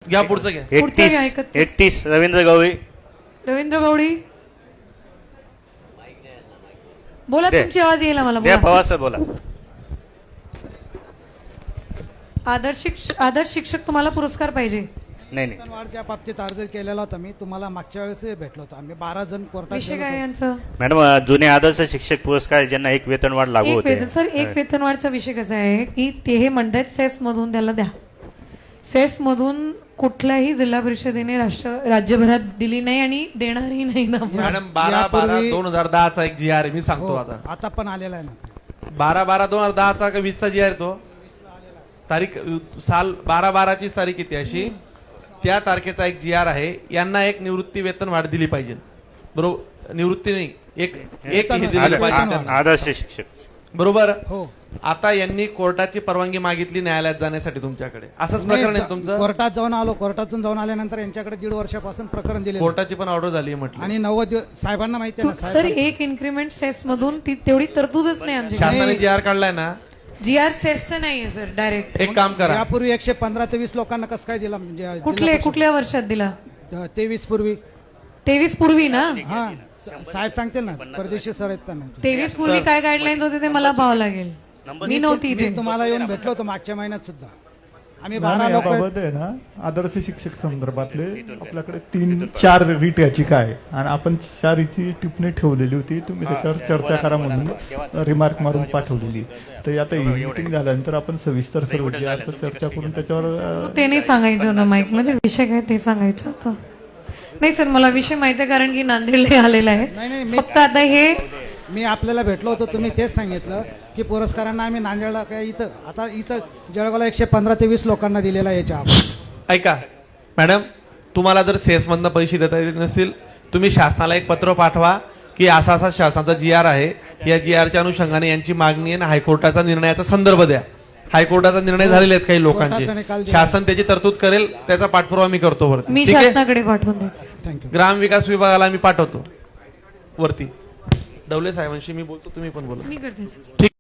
घ्या पुढचं घ्या. पुढचं घ्या, 31 रवींद्र गवळी. रवींद्र गवळी बोला, दे. तुमची आवाज येईल मला. द्या बोला. पवार सर बोला. आदर्श शिक्षक तुम्हाला पुरस्कार पाहिजे. नाही नाही वेतनवाढच्या बाबतीत अर्ज केलेला होता मी तुम्हाला मागच्या वेळेस भेटलो होतो आम्ही 12 जण कोर्टात विषय गेलो काय होतो. यांचं? मॅडम जुने आदर्श शिक्षक पुरस्कार ज्यांना एक वेतनवाढ लागू एक होते. वेतन सर, एक वेतनवाढचा विषय कसा आहे की ते हे म्हणतात सेस मधून त्याला द्या. सेस मधून कुठल्याही जिल्हा परिषदेने राज्यभरात दिली नाही आणि देणारही नाही ना. मॅडम 12/12/2010 चा एक जी आर मी सांगतो हो, आता. आता पण आलेला आहे ना. 12/12/2010 चा का 20 चा जी आर तो तारीख साल 12/12 ची तारीख किती अशी त्या तारखेचा एक जी आर आहे. यांना एक निवृत्ती वेतन वाढ दिली पाहिजे. बरोबर, निवृत्ती नाही, एक एक हे दिलं पाहिजे त्यांना. आदर्श शिक्षक बरोबर. हो, आता यांनी कोर्टाची परवानगी मागितली न्यायालयात जाण्यासाठी तुमच्याकडे. असंच प्रकरण आहे तुमचं. कोर्टात जाऊन आलो. कोर्टातून जाऊन आल्यानंतर यांच्याकडे 1.5 वर्षापासून प्रकरण दिले कोर्टाची पण ऑर्डर झाली म्हटलं. आणि 90 दिवस साहेबांना माहिती आहे ना. सर, साहेब एक इन्क्रीमेंट सेस मधून ती तेवढी तरतूदच नाही आमच्या. शासनाने जी आर काढलाय ना. जी आर सेसचं नाहीये सर, डायरेक्ट. एक काम करा, यापूर्वी 115 ते 20 लोकांना कसं काय दिला म्हणजे कुठल्या वर्षात दिला? 23 पूर्वी. 23 पूर्वी ना? हा, साहेब सांगतील ना, परदेशी सर आहेत त्यांना. 23 पूर्वी काय गाईडलाईन होते ते मला पाहावं लागेल. मी नव्हती इथे. मी तुम्हाला येऊन भेटलो होतो मागच्या महिन्यात सुद्धा. आम्ही 12 लोक याबाबत आहे ना, आदर्श शिक्षक संदर्भातले आपल्याकडे 3-4 रीट याचिका आहे आणि आपण 4ची टिप्पणी ठेवलेली होती. तुम्ही त्याच्यावर चर्चा करा म्हणून रिमार्क मारून पाठवलेली. तर आता ही मीटिंग झाल्यानंतर आपण सविस्तर सर्व जे आहे ते चर्चा करून त्याच्यावर ते नाही सांगायचं होतं माईक मध्ये. विषय काय ते सांगायचं होतं. नाही सर, मला विषय माहिती आहे कारण की नांदेडला आलेला आहे. नाही, फक्त आता हे मी आपल्याला भेटलो होतो. तुम्ही तेच सांगितलं की पुरस्कारांना आम्ही नांदेडला काय इथं जळगावला 115 ते 20 लोकांना दिलेला आहे याच्या अगोदर. ऐका मॅडम, तुम्हाला जर सेस मधनं पैसे देता येत नसेल, तुम्ही शासनाला एक पत्र पाठवा की असा असा शासनाचा जी आर आहे. या जी आरच्या अनुषंगाने यांची मागणी आहे आणि हायकोर्टाचा निर्णयाचा संदर्भ द्या. हायकोर्टाचा निर्णय झालेले आहेत काही कोर्टाचा लोकांचे. निकाल दिला. शासन त्याची तरतूद करेल, त्याचा पाठपुरावा मी करतो वरती. मी ठीक आहे. शासनाकडे पाठवून देते. थँक्यू. ग्रामविकास विभागाला मी पाठवतो वरती. डवले साहेबांशी मी बोलतो, तुम्ही पण बोला. मी करते सर. ठीक.